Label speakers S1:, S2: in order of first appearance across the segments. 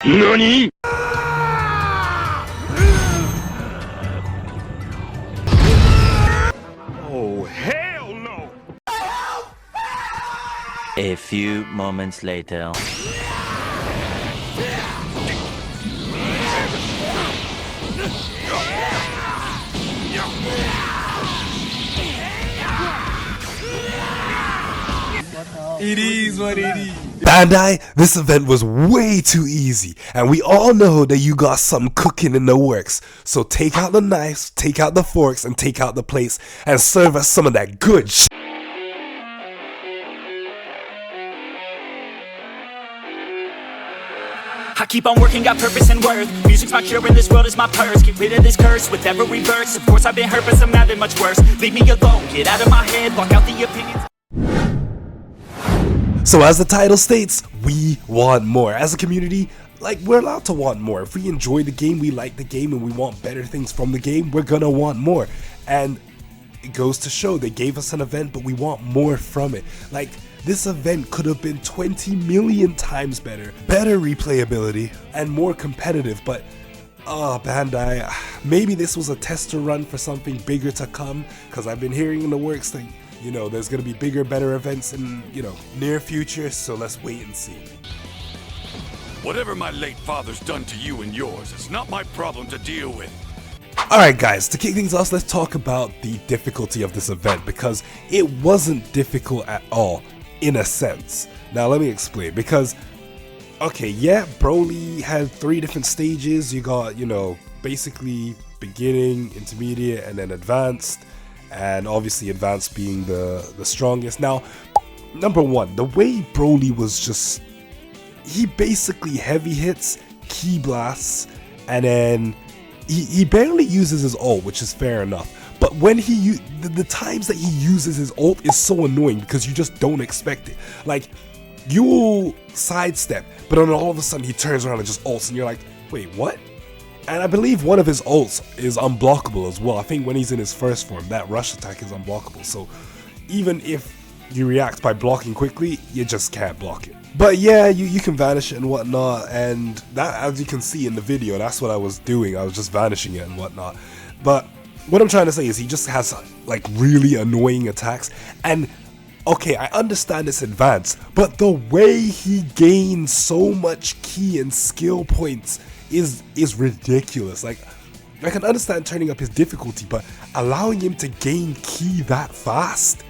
S1: NANI?! Oh, hell no!
S2: A few moments later.
S3: It is what it is.
S4: Bandai, this event was way too easy, and we all know that you got something cooking in the works. So take out the knives, take out the forks, and take out the plates, and serve us some of that good shit.
S5: I keep on working, got purpose and worth. Music's my cure and this world is my purse. Get rid of this curse with every verse. Of course I've been hurt, but some have been much worse. Leave me alone, get out of my head, block out the opinions.
S4: So as the title states, we want more. As a community, like, we're allowed to want more. If we enjoy the game, we like the game, and we want better things from the game, we're gonna want more. And it goes to show, they gave us an event, but we want more from it. Like, this event could have been 20 million times better replayability, and more competitive, but Bandai, maybe this was a tester run for something bigger to come, because I've been hearing in the works that, you know, there's gonna be bigger, better events in, you know, near future, so let's wait and see.
S1: Whatever my late father's done to you and yours, it's not my problem to deal with.
S4: Alright guys, to kick things off, let's talk about the difficulty of this event, because it wasn't difficult at all, in a sense. Now let me explain, because, okay, yeah, Broly had 3 different stages. You got, you know, basically beginning, intermediate, and then advanced, and obviously advanced being the strongest. Now, number one, the way Broly was just, he basically heavy hits, ki blasts, and then he barely uses his ult, which is fair enough. But when the times that he uses his ult is so annoying because you just don't expect it. Like, you will sidestep, but then all of a sudden he turns around and just ults, and you're like, wait, what? And I believe one of his ults is unblockable as well. I think when he's in his first form, that rush attack is unblockable. So even if you react by blocking quickly, you just can't block it. But yeah, you can vanish it and whatnot, and that, as you can see in the video, that's what I was doing. I was just vanishing it and whatnot. But what I'm trying to say is he just has like really annoying attacks, and okay, I understand it's advanced, but the way he gains so much ki and skill points is ridiculous. Like, I can understand turning up his difficulty, but allowing him to gain ki that fast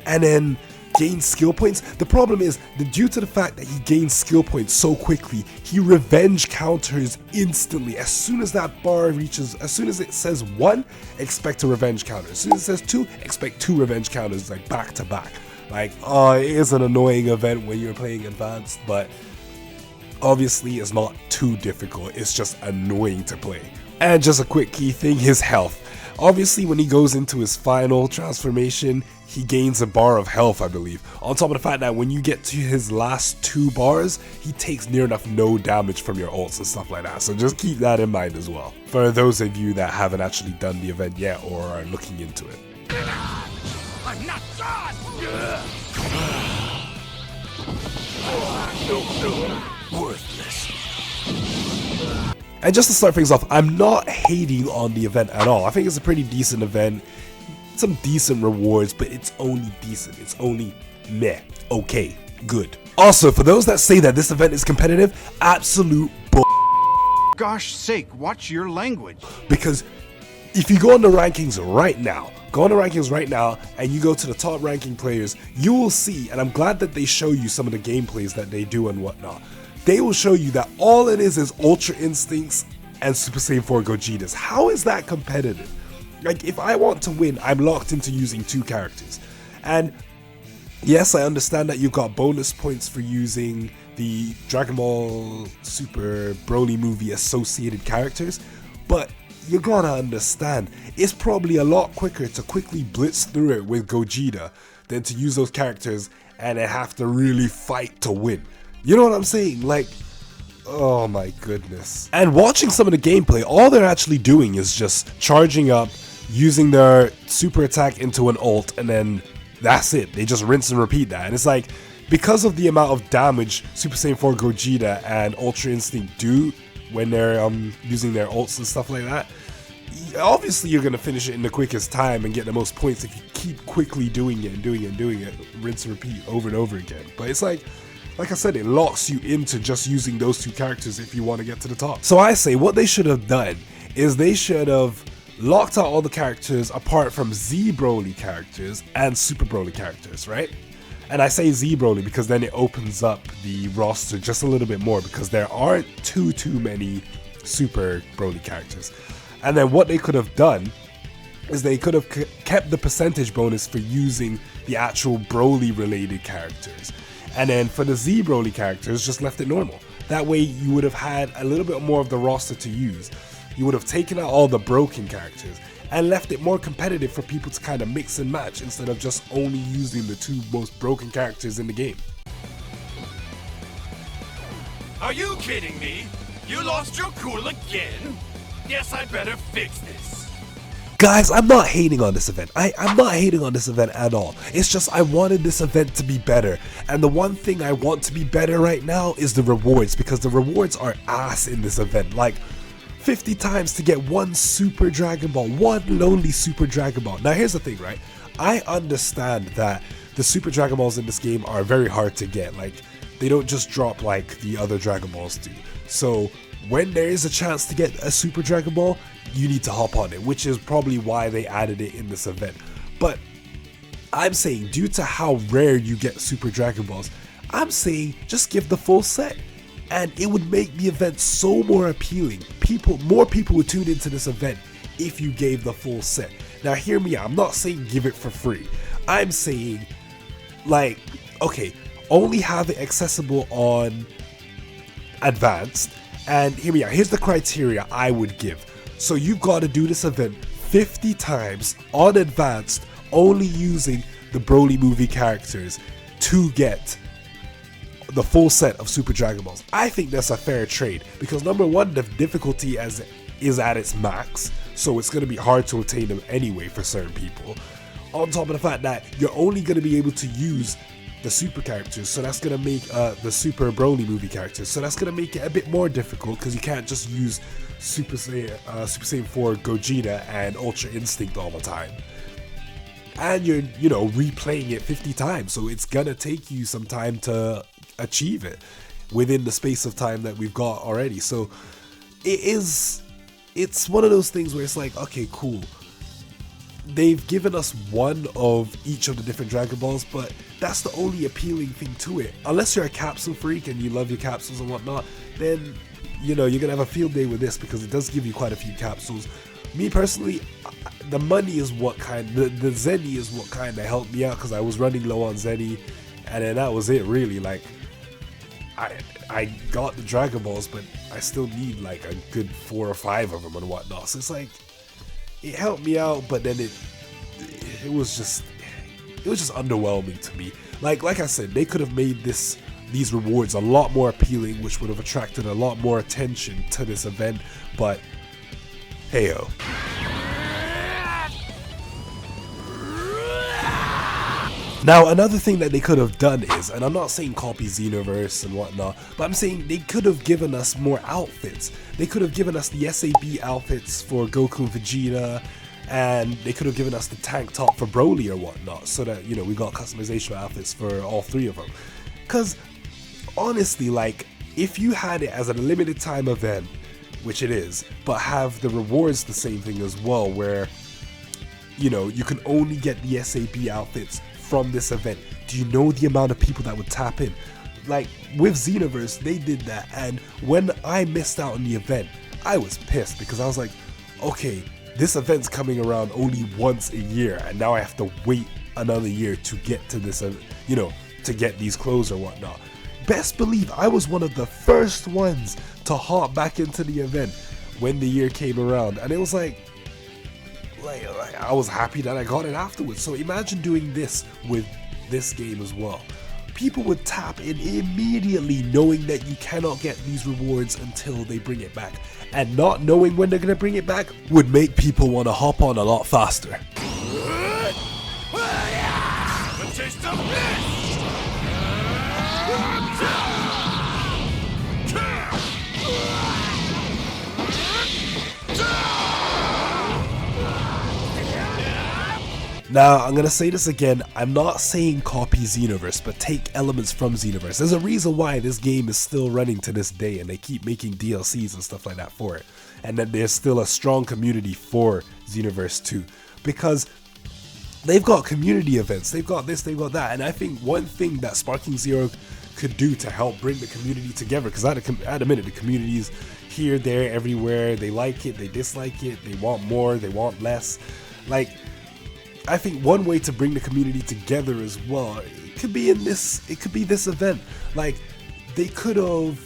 S4: and then gain skill points, the problem is that due to the fact that he gains skill points so quickly, he revenge counters instantly. As soon as that bar reaches, as soon as it says 1, expect a revenge counter. As soon as it says 2, expect 2 revenge counters, like back to back. Like, it is an annoying event when you're playing advanced, but obviously it's not too difficult, it's just annoying to play. And just a quick key thing, his health. Obviously when he goes into his final transformation, he gains a bar of health, I believe. On top of the fact that when you get to his last 2 bars, he takes near enough no damage from your ults and stuff like that. So just keep that in mind as well, for those of you that haven't actually done the event yet or are looking into it.
S1: I'm not God! Worthless.
S4: And just to start things off, I'm not hating on the event at all. I think it's a pretty decent event, some decent rewards, but it's only decent. It's only meh, okay, good. Also, for those that say that this event is competitive, absolute bull.
S6: Gosh sake, watch your language.
S4: Because if you go on the rankings right now, and you go to the top ranking players, you will see, and I'm glad that they show you some of the gameplays that they do and whatnot. They will show you that all it is Ultra Instincts and Super Saiyan 4 Gogetas. How is that competitive? Like, if I want to win, I'm locked into using 2 characters. And yes, I understand that you've got bonus points for using the Dragon Ball Super Broly movie associated characters, but you gotta understand, it's probably a lot quicker to quickly blitz through it with Gogeta than to use those characters and then have to really fight to win. You know what I'm saying? Like, oh my goodness. And watching some of the gameplay, all they're actually doing is just charging up, using their super attack into an ult, and then that's it. They just rinse and repeat that. And it's like, because of the amount of damage Super Saiyan 4 Gogeta and Ultra Instinct do when they're using their ults and stuff like that, obviously you're going to finish it in the quickest time and get the most points if you keep quickly doing it and doing it and doing it, rinse and repeat over and over again. But it's like I said, it locks you into just using those two characters if you want to get to the top. So I say what they should have done is they should have locked out all the characters apart from Z Broly characters and Super Broly characters, right? And I say Z Broly because then it opens up the roster just a little bit more, because there aren't too many Super Broly characters. And then what they could have done is they could have kept the percentage bonus for using the actual Broly related characters. And then for the Z Broly characters, just left it normal. That way you would have had a little bit more of the roster to use. You would have taken out all the broken characters and left it more competitive for people to kind of mix and match instead of just only using the two most broken characters in the game.
S1: Are you kidding me? You lost your cool again? Guess I better fix this.
S4: Guys, I'm not hating on this event. I'm not hating on this event at all. It's just I wanted this event to be better. And the one thing I want to be better right now is the rewards, because the rewards are ass in this event. Like 50 times to get one Super Dragon Ball, one lonely Super Dragon Ball. Now here's the thing, right? I understand that the Super Dragon Balls in this game are very hard to get. Like, they don't just drop like the other Dragon Balls do. So when there is a chance to get a Super Dragon Ball, you need to hop on it, which is probably why they added it in this event. But I'm saying, due to how rare you get Super Dragon Balls, I'm saying just give the full set, and it would make the event so more appealing. More people would tune into this event if you gave the full set. Now hear me out, I'm not saying give it for free. I'm saying, like, okay, only have it accessible on advanced. And hear me out, here's the criteria I would give. So you've got to do this event 50 times on advanced, only using the Broly movie characters to get the full set of Super Dragon Balls. I think that's a fair trade, because number one, the difficulty is at its max, so it's going to be hard to attain them anyway for certain people. On top of the fact that you're only going to be able to use the super characters, so that's going to make the Super Broly movie characters, so that's going to make it a bit more difficult, because you can't just use Super Saiyan 4 Gogeta and Ultra Instinct all the time. And you're, you know, replaying it 50 times, so it's going to take you some time to achieve it within the space of time that we've got already. So it's one of those things where it's like, okay, cool, they've given us one of each of the different Dragon Balls, but that's the only appealing thing to it. Unless you're a capsule freak and you love your capsules and whatnot, then, you know, you're gonna have a field day with this, because it does give you quite a few capsules. Me personally, the money is what kind, the Zenny is what kind of helped me out, because I was running low on Zenny, and then that was it really. Like, I got the Dragon Balls, but I still need like a good 4 or 5 of them and whatnot. So it's like, it helped me out, but then it was just underwhelming to me. Like I said, they could have made these rewards a lot more appealing, which would have attracted a lot more attention to this event, but heyo. Now, another thing that they could have done is, and I'm not saying copy Xenoverse and whatnot, but I'm saying they could have given us more outfits. They could have given us the SAB outfits for Goku and Vegeta, and they could have given us the tank top for Broly or whatnot, so that, you know, we got customization outfits for all 3 of them. Because, honestly, like, if you had it as a limited time event, which it is, but have the rewards the same thing as well, where, you know, you can only get the SAB outfits from this event, do you know the amount of people that would tap in? Like, with Xenoverse, they did that, and when I missed out on the event, I was pissed, because I was like, okay, this event's coming around only once a year, and now I have to wait another year to get to this, you know, to get these clothes or whatnot. Best believe I was one of the first ones to hop back into the event when the year came around, and it was like I was happy that I got it afterwards. So imagine doing this with this game as well. People would tap in immediately, knowing that you cannot get these rewards until they bring it back, and not knowing when they're going to bring it back would make people want to hop on a lot faster.
S1: A taste of this!
S4: Now, I'm gonna say this again, I'm not saying copy Xenoverse, but take elements from Xenoverse. There's a reason why this game is still running to this day, and they keep making DLCs and stuff like that for it. And that there's still a strong community for Xenoverse 2. Because they've got community events, they've got this, they've got that. And I think one thing that Sparking Zero could do to help bring the community together, because at a minute, the community is here, there, everywhere. They like it, they dislike it, they want more, they want less. Like, I think one way to bring the community together as well, it could be this event. Like, they could have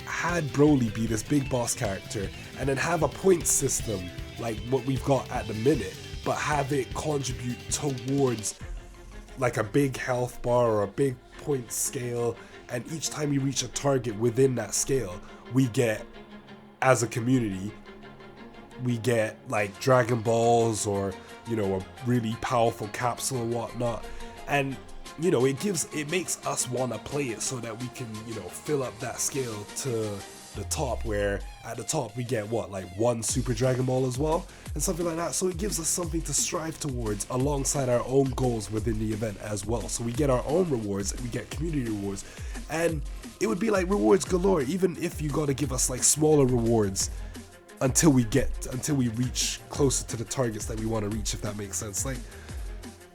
S4: had Broly be this big boss character and then have a point system like what we've got at the minute, but have it contribute towards like a big health bar or a big point scale, and each time you reach a target within that scale, we get, as a community, we get like Dragon Balls or, you know, a really powerful capsule and whatnot. And, you know, it makes us want to play it so that we can, you know, fill up that scale to the top, where at the top we get what, like 1 Super Dragon Ball as well, and something like that. So it gives us something to strive towards alongside our own goals within the event as well. So we get our own rewards, we get community rewards, and it would be like rewards galore, even if you got to give us like smaller rewards until we reach closer to the targets that we want to reach, if that makes sense. Like,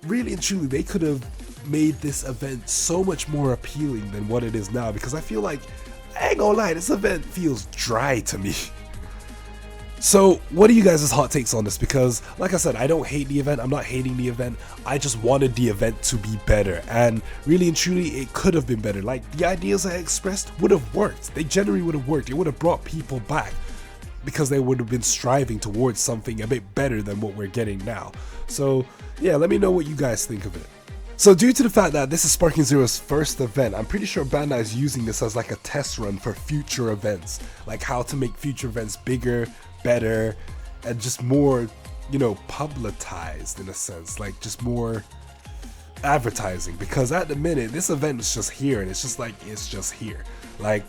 S4: really and truly, they could have made this event so much more appealing than what it is now, because I feel like, I ain't gonna lie, this event feels dry to me. So what are you guys' hot takes on this? Because like I said, I don't hate the event, I'm not hating the event, I just wanted the event to be better, and really and truly it could have been better. Like, the ideas I expressed would have worked, they generally would have worked, it would have brought people back, because they would have been striving towards something a bit better than what we're getting now. So yeah, let me know what you guys think of it. So due to the fact that this is Sparking Zero's first event, I'm pretty sure Bandai is using this as like a test run for future events, like how to make future events bigger, better, and just more, you know, publicized in a sense, like just more advertising. Because at the minute, this event is just here, and it's just here. Like,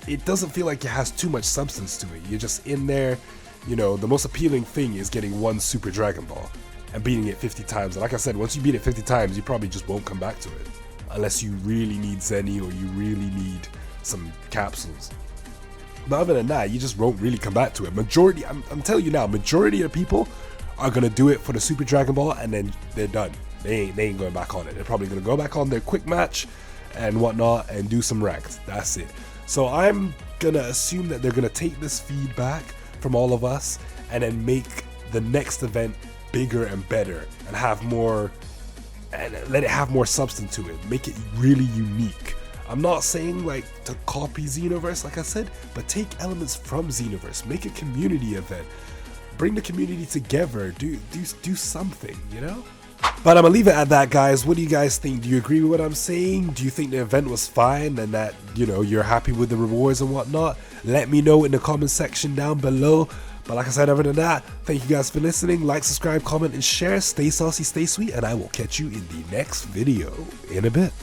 S4: it doesn't feel like it has too much substance to it. You're just in there, you know, the most appealing thing is getting 1 Super Dragon Ball and beating it 50 times. And like I said, once you beat it 50 times, you probably just won't come back to it. Unless you really need Zenny or you really need some capsules. But other than that, you just won't really come back to it. Majority, I'm telling you now, majority of people are going to do it for the Super Dragon Ball and then they're done. They ain't going back on it. They're probably going to go back on their quick match and whatnot and do some ranked. That's it. So I'm going to assume that they're going to take this feedback from all of us and then make the next event bigger and better and have more, and let it have more substance to it. Make it really unique. I'm not saying like to copy Xenoverse, like I said, but take elements from Xenoverse. Make a community event. Bring the community together. Do something, you know? But I'm gonna leave it at that, guys. What do you guys think? Do you agree with what I'm saying? Do you think the event was fine and that, you know, you're happy with the rewards and whatnot? Let me know in the comment section down below. But like I said, other than that, thank you guys for listening. Like, subscribe, comment, and share. Stay saucy, stay sweet, and I will catch you in the next video in a bit.